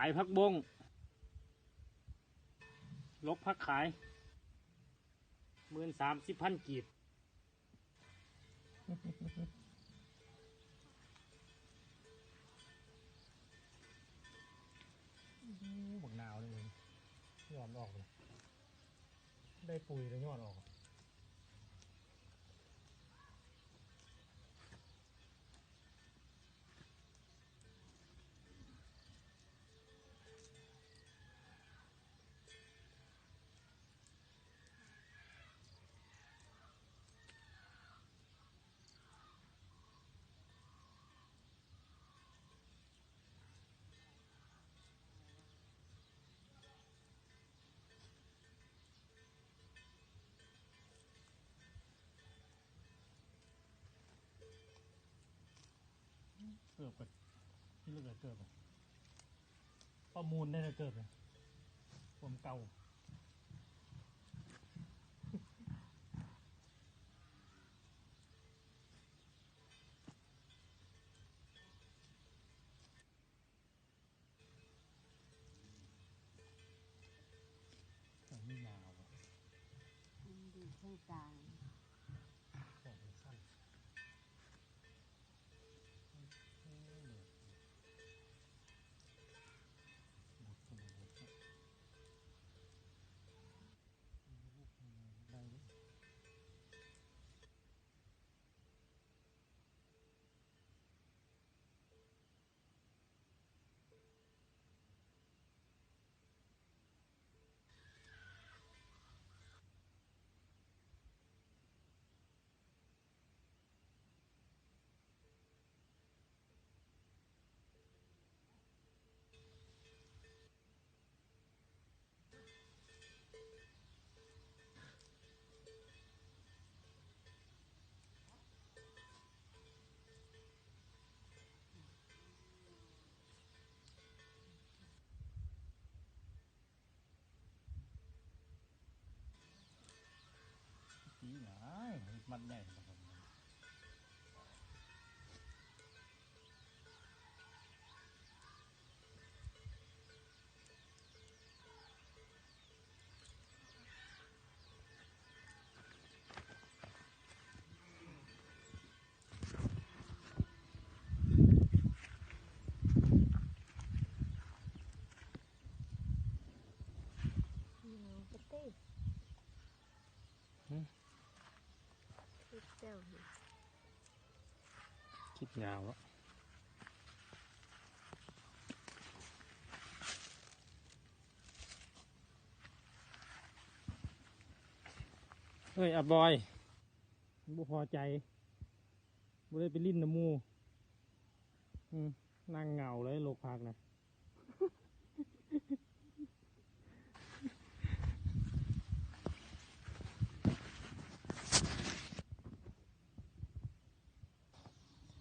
ายพักบงลกพักขาย30,000 กีบบักหนาวเลยยอดออกเลยได้ปุ๋ยแล้วยอดออกเกือบกันที่เลือกเกือบประมูลได้เลยเกือบเลยผมเก่าไม่ยาวดูข้างกลางของสั้นสีหนามันใหญ่ครับผมกระเต้เจ้าคิดยาวแล้วเฮ้ยบอยบ่พอใจบ่ได้ไปลิ้นน้ำมูนั่งเหงาเลยโลกพักนะ